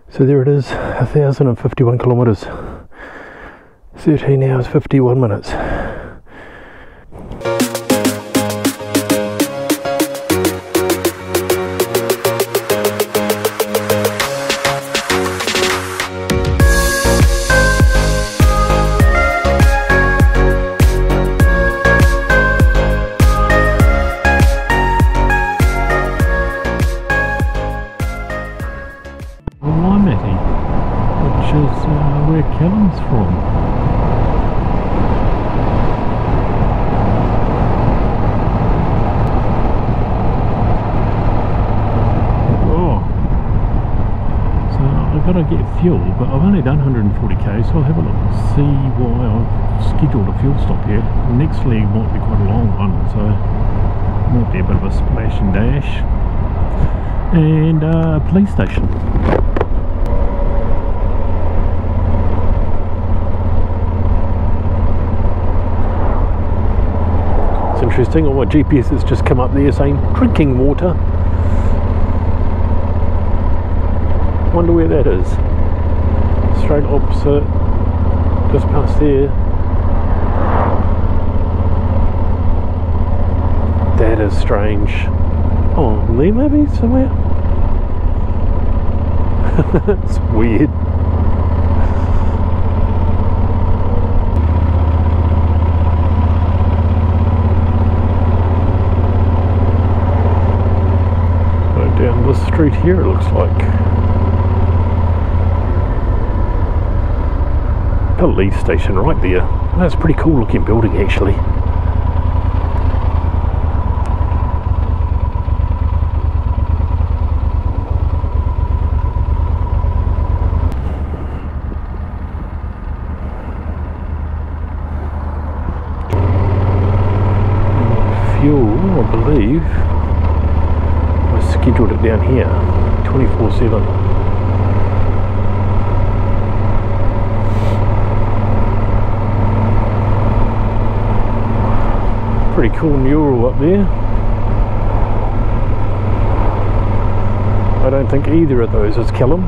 So there it is, 1,051 kilometres, 13 hours 51 minutes. Where Callum's from. Oh, so I've got to get fuel, but I've only done 140k, so I'll have a look and see why I've scheduled a fuel stop here. The next leg might be quite a long one, so it might be a bit of a splash and dash. And police station. Interesting, on my GPS it's just come up there saying drinking water. Wonder where that is. Straight opposite, just past there. That is strange. Oh, there maybe somewhere. It's weird. Down this street here, it looks like. Police station right there. That's a pretty cool looking building actually. Fuel, I believe. Scheduled it down here 24/7. Pretty cool mural up there. I don't think either of those is Callum.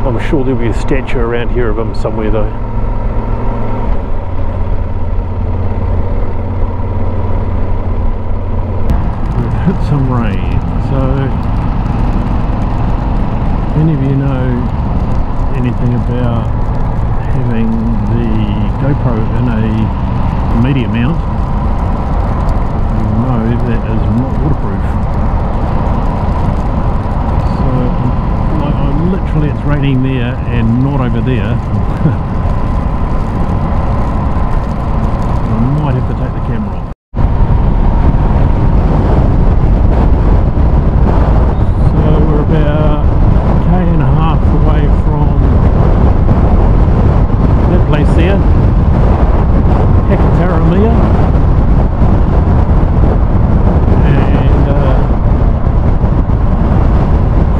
I'm sure there'll be a statue around here of him somewhere though. Hit some rain, so if any of you know anything about having the GoPro in a media mount, you know that is not waterproof. So like, literally it's raining there and not over there. I might have to take the camera off. About a K and a half away from that place there, Hakataramia, and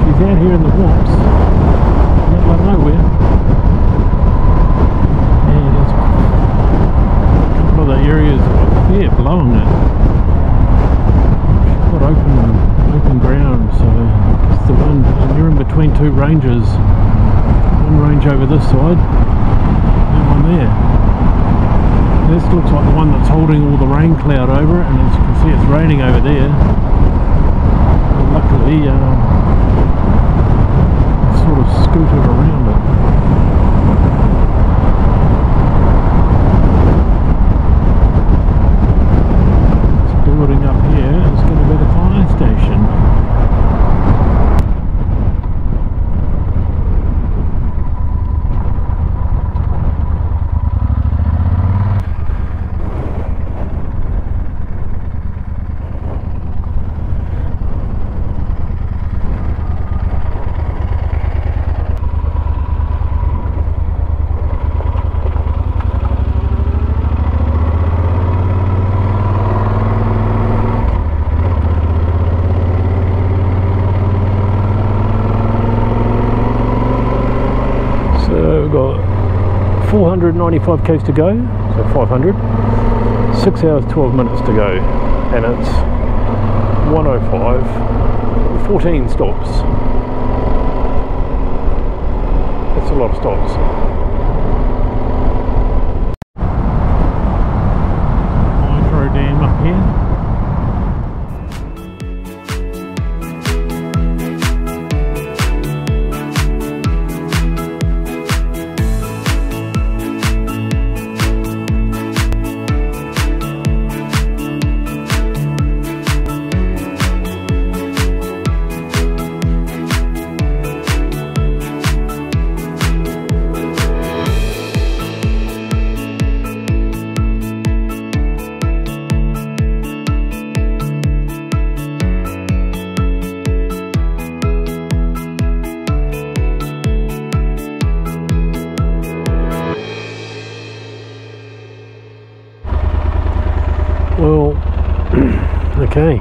she's out here in the whoops, middle of nowhere, and it's a couple of the areas there blowing it. She's got open ground, so the wind, and you're in between two ranges, one range over this side and one there. This looks like the one that's holding all the rain cloud over it, and as you can see it's raining over there. And luckily sort of scooted around it. This building up here is going to be the fire station. So we've got 495 k's to go, so 500. 6 hours 12 minutes to go, and it's 1:05, 14 stops. That's a lot of stops. Hydro Dam up here. Well, okay,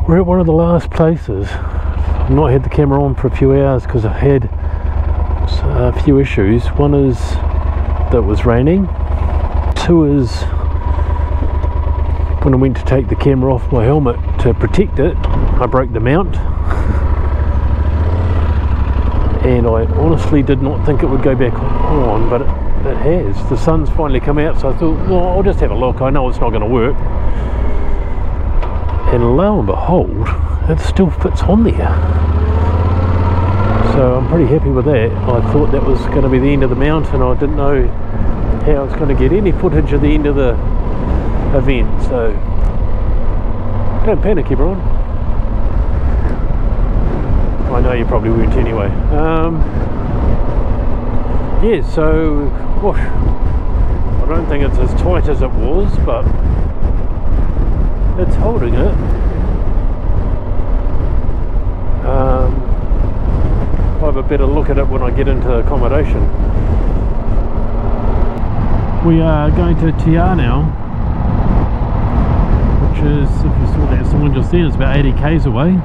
we're at one of the last places. I've not had the camera on for a few hours because I've had a few issues. One is that it was raining. Two is when I went to take the camera off my helmet to protect it, I broke the mount. And I honestly did not think it would go back on, but it has. The sun's finally come out, so I thought, well, I'll just have a look. I know it's not going to work. And lo and behold, it still fits on there. So I'm pretty happy with that. I thought that was going to be the end of the mount, and I didn't know how I was going to get any footage at the end of the event. So don't panic, everyone. I know you probably won't anyway. Yeah, so whoosh, I don't think it's as tight as it was, but it's holding it. I'll have a better look at it when I get into accommodation. We are going to Tia now, which is, if you saw that someone just then, it's about 80 k's away.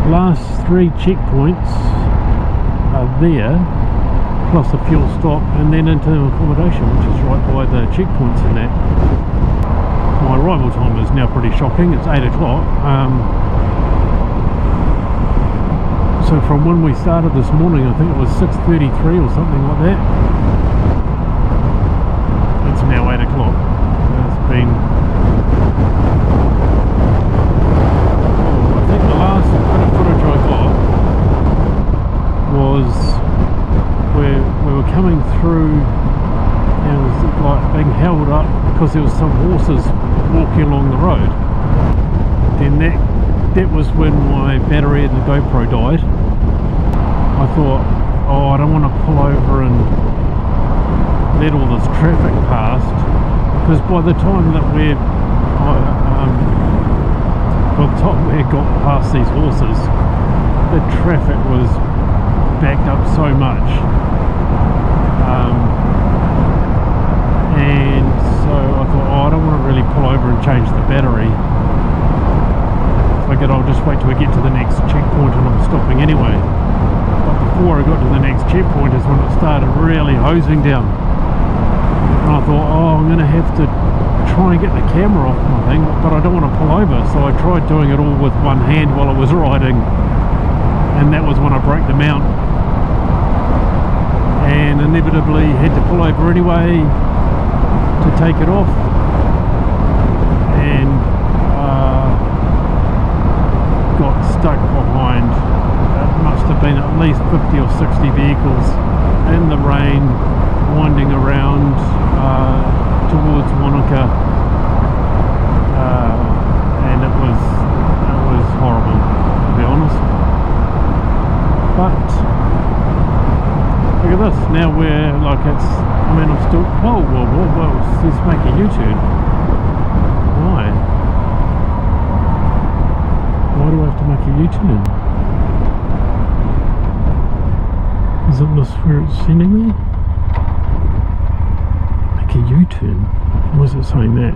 Last 3 checkpoints are there, plus a fuel stop, and then into accommodation, which is right by the checkpoints in that. My arrival time is now pretty shocking. It's 8 o'clock. So from when we started this morning, I think it was 6:33 or something like that. It's now 8 o'clock. It's been... I think the last bit of footage I got was where we were coming through and it was like being held up because there was some horses walking along the road. Then that was when my battery in the GoPro died. I thought, oh, I don't want to pull over and let all this traffic past, because by the time that we got past these horses, the traffic was backed up so much, and so I thought, oh, I don't want to really pull over and change the battery. I figured I'll just wait till we get to the next checkpoint, and I'm stopping anyway. But before I got to the next checkpoint is when it started really hosing down, and I thought, oh, I'm going to have to try and get the camera off my thing, but I don't want to pull over, so I tried doing it all with one hand while I was riding, and that was when I broke the mount, and inevitably had to pull over anyway to take it off, and got stuck behind, it must have been at least 50 or 60 vehicles in the rain, winding around towards Wanaka, and it was horrible, to be honest. But look at this, now we're like, it's, I mean, I'm still, whoa, let's make a U-turn. Why do I have to make a U-turn? Isn't this where it's sending me? Make a U-turn. Why is it saying that?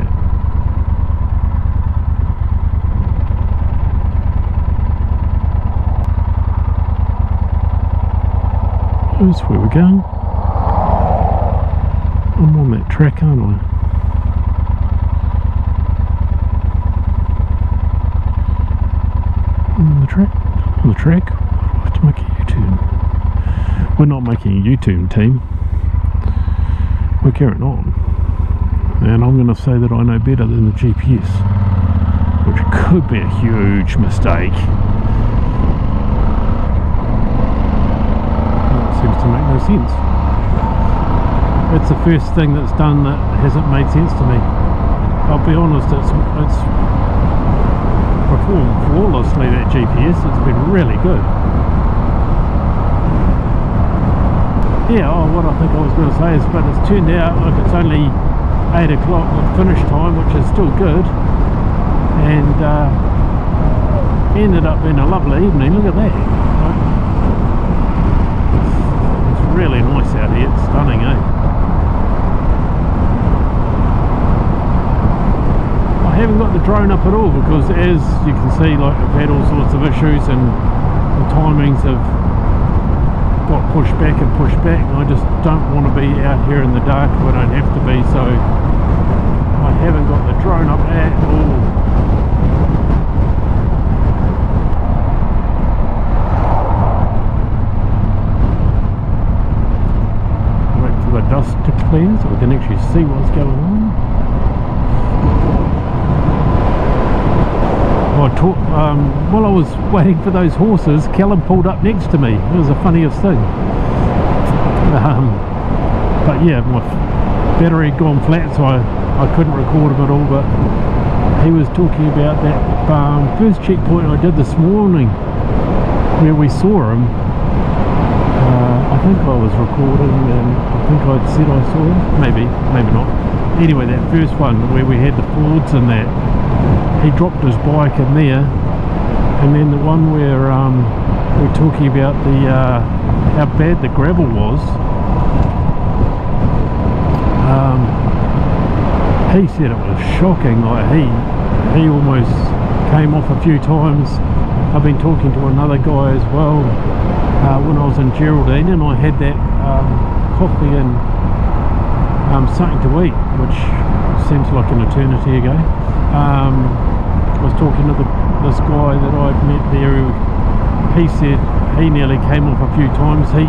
That's where we're going. I'm on that track, aren't I? track? On the track? I have to make a U-turn. We're not making a U-turn, team. We're carrying on. And I'm going to say that I know better than the GPS, which could be a huge mistake. That seems to make no sense. It's the first thing that's done that hasn't made sense to me. I'll be honest, it's performed flawlessly, that GPS. It's been really good. Yeah, what I think I was going to say is, but it's turned out like it's only 8 o'clock at finish time, which is still good, and ended up being a lovely evening. Look at that. It's really nice out here. It's stunning, eh? I haven't got the drone up at all because, as you can see, like, I've had all sorts of issues and the timings have got pushed back and pushed back, and I just don't want to be out here in the dark if I don't have to be, so I haven't got the drone up at all. Wait for the dust to clear so we can actually see what's going on. While I was waiting for those horses, Callum pulled up next to me. It was the funniest thing. But yeah, my battery had gone flat, so I couldn't record him at all, but he was talking about that first checkpoint I did this morning where we saw him. I think I was recording and I think I'd said I saw him. Maybe not. Anyway, that first one where we had the Fords and that, he dropped his bike in there, and then the one where we're talking about the how bad the gravel was. He said it was shocking. Like he almost came off a few times. I've been talking to another guy as well when I was in Geraldine, and I had that coffee and something to eat, which seems like an eternity ago. I was talking to this guy that I'd met there who, he said he nearly came off a few times. He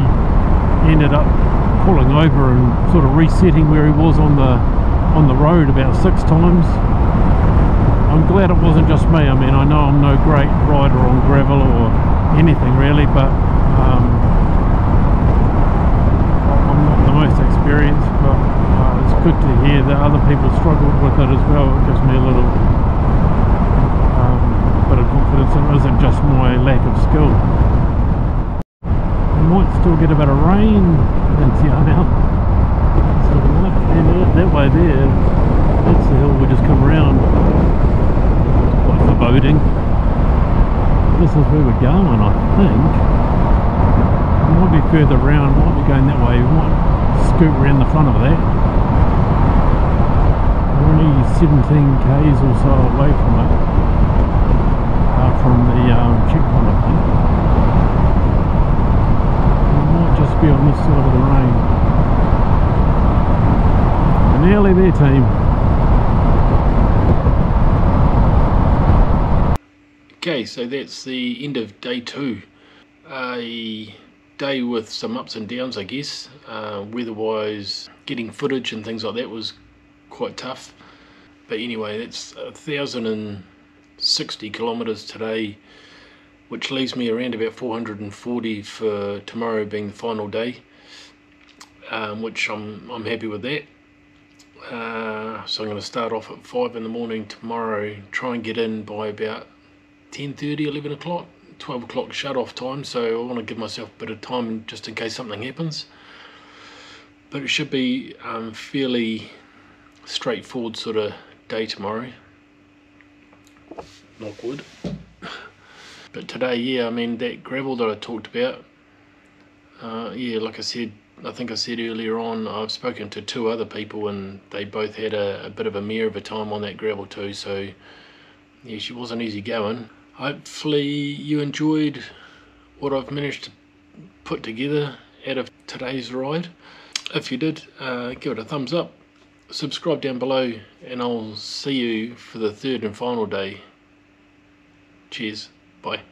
ended up pulling over and sort of resetting where he was on the road about 6 times. I'm glad it wasn't just me. I mean, I know I'm no great rider on gravel or anything really, but I'm not the most experienced, but it's good to hear that other people struggled with it as well. It gives me a little bit of confidence it isn't just my lack of skill. We might still get a bit of rain in Te Anau. So that way there, that's the hill we just come around. It's quite foreboding. This is where we're going, I think. We might be further around, might be going that way. We might scoot around the front of that. We're only 17 k's or so away from it. From the checkpoint, I think. We might just be on this side of the rain. We're nearly there, team. Okay, so that's the end of day 2. A day with some ups and downs, I guess. Weather-wise, getting footage and things like that was quite tough. But anyway, that's 1,060 kilometers today, which leaves me around about 440 for tomorrow being the final day, which I'm happy with that. So I'm going to start off at 5 in the morning tomorrow, try and get in by about 10:30, 11 o'clock, 12 o'clock shut off time, so I want to give myself a bit of time just in case something happens. But it should be fairly straightforward sort of day tomorrow. Knock wood. But today, yeah, I mean, that gravel that I talked about, yeah, like I said, I think I said earlier on, I've spoken to 2 other people and they both had a bit of a mare of a time on that gravel too, so yeah, she wasn't easy going. Hopefully you enjoyed what I've managed to put together out of today's ride. If you did, give it a thumbs up, subscribe down below, and I'll see you for the 3rd and final day. Cheers, bye.